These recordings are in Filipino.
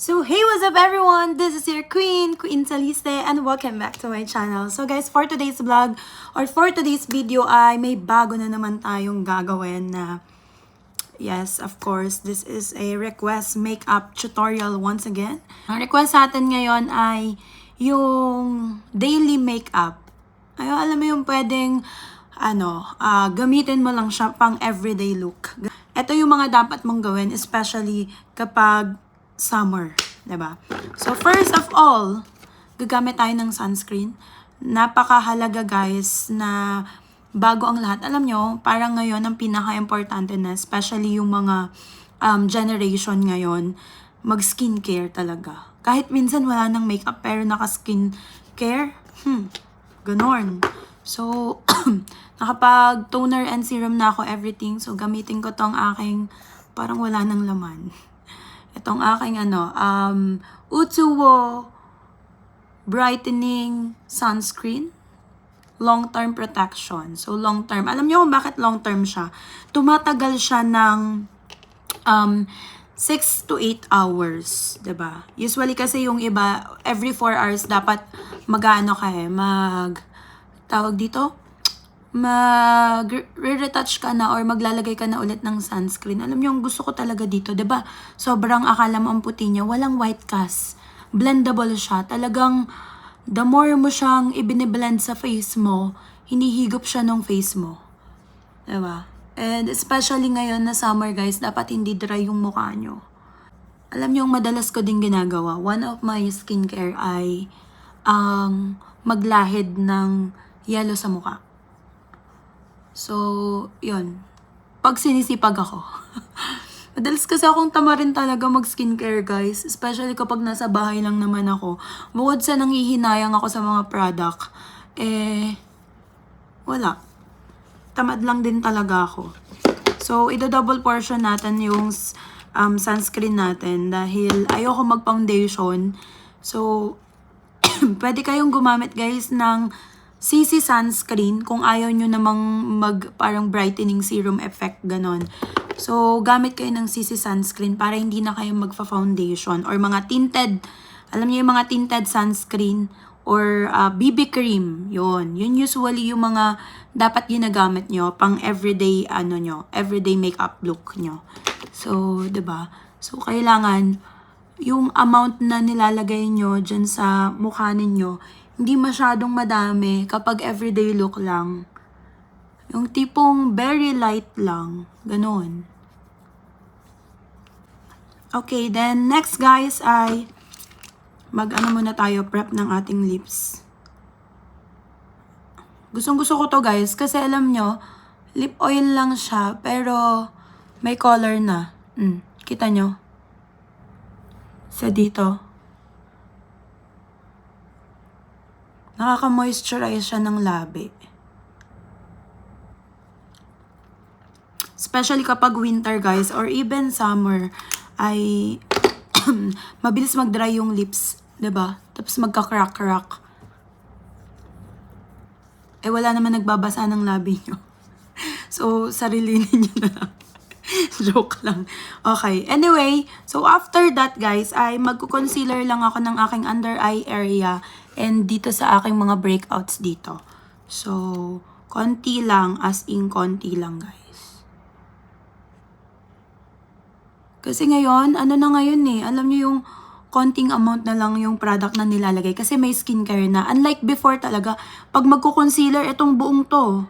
So hey, what's up everyone? This is your Queen Saliste, and welcome back to my channel. So guys, for today's vlog or for today's video ay may bago na naman tayong gagawin na yes, of course, this is a request makeup tutorial once again. Ang request sa atin ngayon ay yung daily makeup. Ayo, alam mo yung pwedeng gamitin mo lang siya pang everyday look. Ito yung mga dapat mong gawin, especially kapag summer, 'di ba? So first of all, gagamit tayo ng sunscreen. Napakahalaga guys na bago ang lahat. Alam nyo, parang ngayon ang pinaka-importante na, especially yung mga generation ngayon, mag-skincare talaga. Kahit minsan wala nang makeup pero naka-skincare, ganon. So, nakapag toner and serum na ako, everything. So, gamitin ko tong aking parang wala nang laman. Itong aking Utsuwo Brightening Sunscreen. Long-term protection. So, long-term. Alam niyo kung bakit long-term siya? Tumatagal siya ng 6 to 8 hours. 'Di ba? Usually kasi yung iba, every 4 hours dapat tawag dito? Mag-retouch ka na or maglalagay ka na ulit ng sunscreen. Alam niyo, yung gusto ko talaga dito, 'di ba? Sobrang akala mo ang puti niya, walang white cast. Blendable siya. Talagang the more mo siyang ibine-blend sa face mo, hinihigop siya ng face mo. 'Di ba? And especially ngayon na summer, guys, dapat hindi dry yung mukha niyo. Alam niyo, yung madalas ko din ginagawa, one of my skincare ay ang maglahid ng yellow sa mukha. So, yun. Pag sinisipag ako. Madalas kasi akong tamarin talaga mag-skincare, guys. Especially kapag nasa bahay lang naman ako. Bukod sa nanghihinayang ako sa mga product, wala. Tamad lang din talaga ako. So, ida-double portion natin yung sunscreen natin dahil ayoko mag-foundation. So, pwede kayong gumamit, guys, ng CC sunscreen kung ayaw nyo namang parang brightening serum effect, ganon. So, gamit kayo ng CC sunscreen para hindi na kayo magfa-foundation or mga tinted, alam niyo yung mga tinted sunscreen or BB cream, yun. Yun usually yung mga dapat ginagamit nyo pang everyday, everyday makeup look nyo. So, 'di ba? So, kailangan yung amount na nilalagay nyo dyan sa mukha ninyo, hindi masyadong madami kapag everyday look lang. Yung tipong very light lang. Ganon. Okay, then next guys ay muna tayo, prep ng ating lips. Gustong-gusto ko to guys kasi alam nyo, lip oil lang siya pero may color na. Kita nyo? Sa dito. Nakaka-moisturize siya ng labi. Especially kapag winter guys or even summer ay mabilis mag-dry yung lips, 'di ba? Tapos magka-crack-crack. Wala naman nagbabasa ng labi nyo. So, sarili ninyo na lang. Joke lang. Okay. Anyway, so after that guys, ay magko-concealer lang ako ng aking under eye area and dito sa aking mga breakouts dito. So, konti lang, as in konti lang guys. Kasi ngayon, alam niyo yung konting amount na lang yung product na nilalagay kasi may skincare na. Unlike before talaga, pag magko-concealer, itong buong to.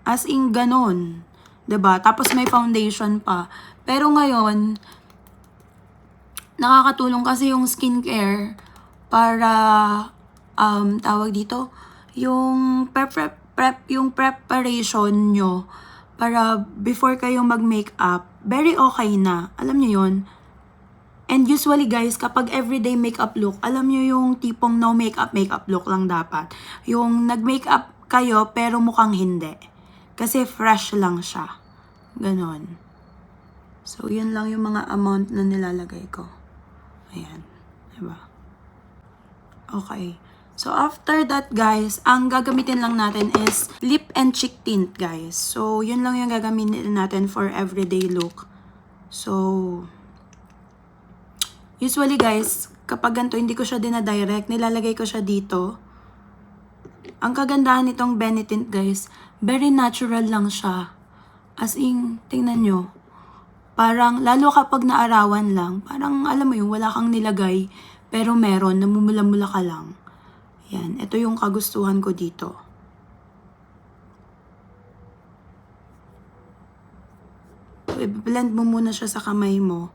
As in ganon. 'Di ba? Tapos may foundation pa. Pero ngayon, nakakatulong kasi yung skincare para tawag dito, yung yung preparation nyo para before kayo mag-makeup, very okay na. Alam nyo yun? And usually guys, kapag everyday makeup look, alam nyo yung tipong no makeup look lang dapat. Yung nag-makeup kayo pero mukhang hindi. Kasi fresh lang siya. Ganon. So, yun lang yung mga amount na nilalagay ko. Ayan. Diba? Okay. So, after that, guys, ang gagamitin lang natin is lip and cheek tint, guys. So, yun lang yung gagamitin natin for everyday look. So, Usually guys, kapag ganito hindi ko siya dinadirect, nilalagay ko siya dito. Ang kagandahan nitong Benetint guys, very natural lang siya. As in, tingnan nyo. Parang, lalo kapag naarawan lang, parang alam mo yung wala kang nilagay, pero meron, namumula-mula ka lang. Yan, ito yung kagustuhan ko dito. So, i-blend mo muna siya sa kamay mo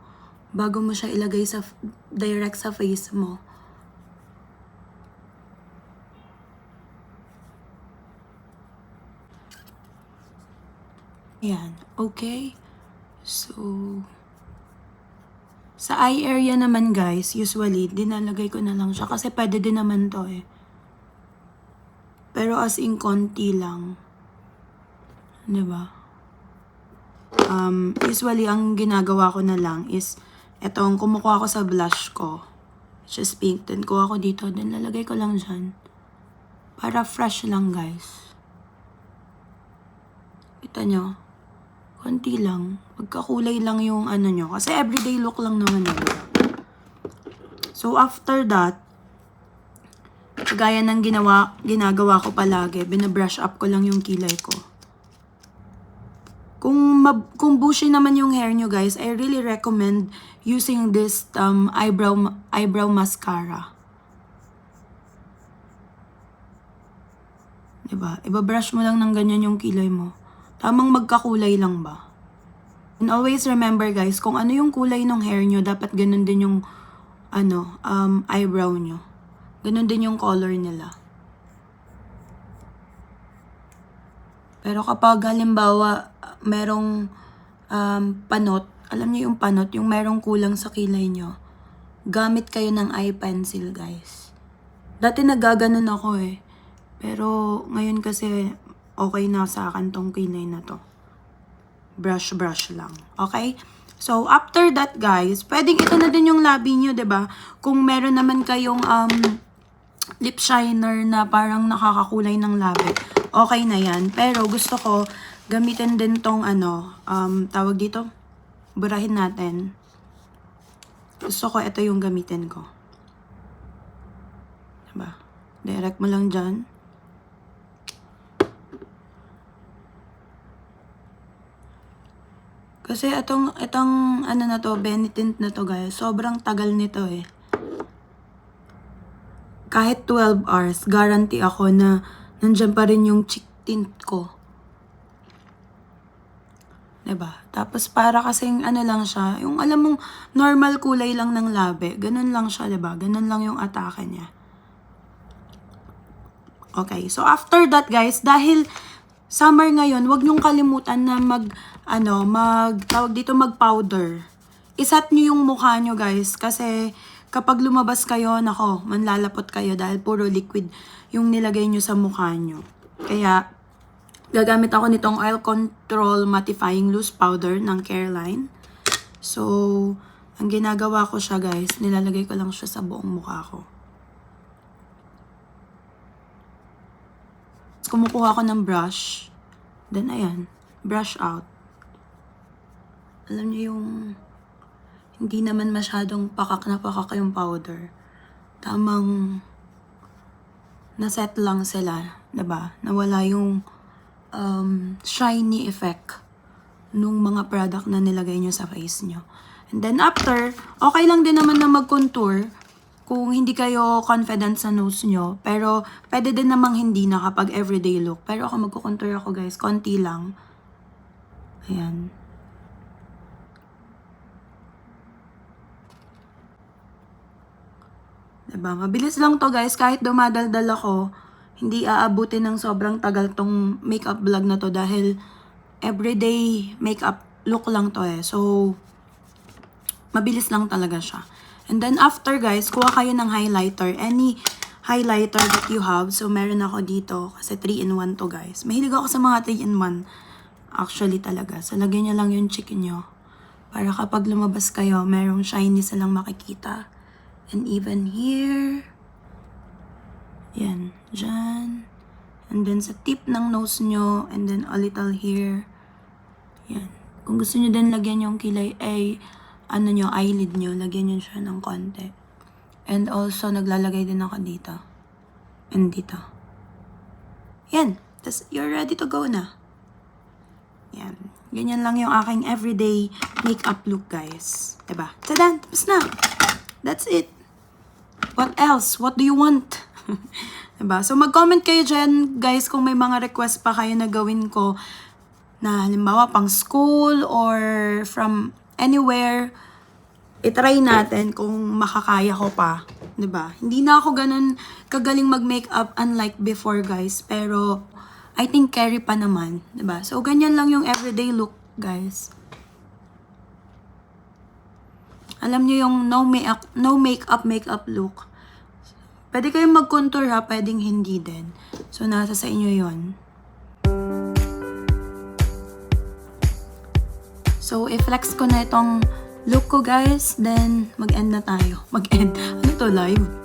bago mo siya ilagay sa direct sa face mo. Yan, okay? So, sa eye area naman guys, usually, dinalagay ko na lang siya kasi pwede din naman to eh. Pero as in konti lang. Diba? Usually, ang ginagawa ko na lang is, etong kumukuha ko sa blush ko. Which is pink. Then, kuha ko dito. Then, lalagay ko lang dyan. Para fresh lang guys. Kita nyo? Konti lang. Pagkakulay lang yung ano nyo. Kasi everyday look lang naman yun. So, after that, gaya ng ginagawa ko palagi, binabrush up ko lang yung kilay ko. Kung bushy naman yung hair nyo guys, I really recommend using this eyebrow mascara. Diba? Ibabrush mo lang ng ganyan yung kilay mo. Tamang magkakulay lang ba? And always remember guys, kung ano yung kulay ng hair nyo, dapat ganun din yung eyebrow nyo. Ganun din yung color nila. Pero kapag halimbawa, merong panot, alam niyo yung panot, yung merong kulang sa kilay nyo, gamit kayo ng eye pencil guys. Dati nagaganon ako eh. Pero ngayon kasi okay na sa akin tong kilay na to. Brush lang. Okay? So, after that guys, pwedeng ito na din yung labi nyo, diba? Kung meron naman kayong lip shiner na parang nakakakulay ng labi, okay na yan. Pero gusto ko gamitin din tong tawag dito, burahin natin. Gusto ko ito yung gamitin ko. Diba? Direct mo lang dyan. Kasi itong na to, Benetint na to guys, sobrang tagal nito eh. Kahit 12 hours, guarantee ako na nandyan pa rin yung cheek tint ko. Diba? Tapos para kasing lang siya, yung alam mong normal kulay lang ng labi, ganun lang siya, diba? Ganun lang yung atake niya. Okay, so after that guys, dahil summer ngayon, wag niyong kalimutan na mag-powder. Isat niyo yung mukha niyo guys, kasi kapag lumabas kayo, nako, manlalapot kayo dahil puro liquid yung nilagay niyo sa mukha niyo. Kaya, gagamit ako nitong Oil Control Mattifying Loose Powder ng Careline. So, ang ginagawa ko siya guys, nilalagay ko lang siya sa buong mukha ko. Kumukuha ko ng brush. Then, ayan, brush out. Alam niyo yung hindi naman masyadong pakak na pakak yung powder. Tamang naset lang sila, diba? Nawala yung shiny effect nung mga product na nilagay nyo sa face nyo. And then after, okay lang din naman na mag-contour kung hindi kayo confident sa nose nyo. Pero pwede din namang hindi na kapag everyday look. Pero ako magko-contour ako guys, konti lang. Ayan. Diba? Mabilis lang to guys. Kahit dumadaldal ako, hindi aabutin ng sobrang tagal tong makeup vlog na to dahil everyday makeup look lang to eh. So, mabilis lang talaga siya. And then after guys, kuha kayo ng highlighter. Any highlighter that you have. So, meron ako dito kasi 3-in-1 to guys. Mahilig ako sa mga 3-in-1. Actually talaga. So, lagyan nyo lang yung cheek nyo. Para kapag lumabas kayo, merong shiny silang makikita. And even here. Yan. Dyan. And then sa tip ng nose nyo. And then a little here. Yan. Kung gusto nyo din lagyan yung kilay ay ano nyo, eyelid nyo, lagyan nyo siya ng konti. And also, naglalagay din ako dito. And dito. Yan. Tapos, you're ready to go na. Yan. Ganyan lang yung aking everyday makeup look, guys. Diba? Tadan! Tapos na! That's it. What else? What do you want? Diba? So, mag-comment kayo dyan, guys, kung may mga request pa kayo na gawin ko na halimbawa pang school or from anywhere. I-try natin kung makakaya ko pa. Diba? Hindi na ako ganun kagaling mag-makeup unlike before, guys. Pero, I think carry pa naman. Diba? So, ganyan lang yung everyday look, guys. Alam nyo yung no makeup look. Pwede kayong mag-contour ha, pwedeng hindi din. So, nasa sa inyo yon. So, i-flex ko na itong look ko, guys. Then, mag-end na tayo. Mag-end. Ano to, live?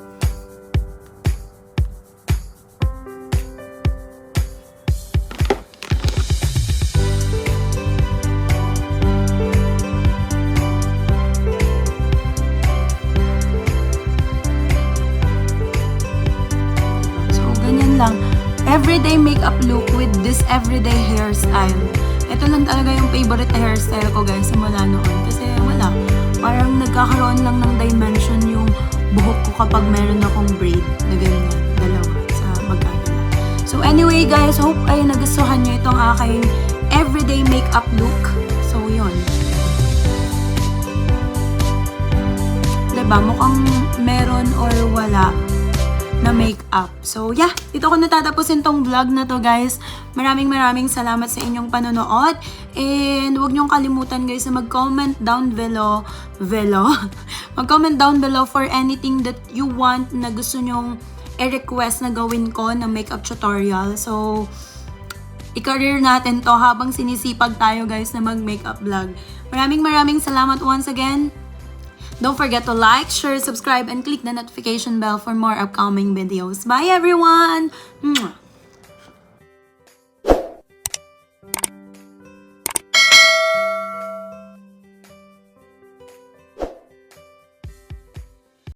Lang. Everyday makeup look with this everyday hairstyle. Ito lang talaga yung favorite hairstyle ko, guys, simula noon. Kasi wala. Parang nagkakaroon lang ng dimension yung buhok ko kapag meron akong braid na ganyan. Dalawa sa magkakala. So anyway, guys, hope ay nagustuhan nyo itong aking everyday makeup look. So yun. Diba? Mukhang meron or wala na makeup. So, yeah. Dito ko natatapusin tong vlog na to, guys. Maraming salamat sa inyong panonood. And, huwag niyong kalimutan, guys, na mag-comment down below. Mag-comment down below for anything that you want na gusto nyong i-request na gawin ko na makeup tutorial. So, i-career natin to habang sinisipag tayo, guys, na mag-makeup vlog. Maraming salamat once again. Don't forget to like, share, subscribe, and click the notification bell for more upcoming videos. Bye, everyone! Mwah!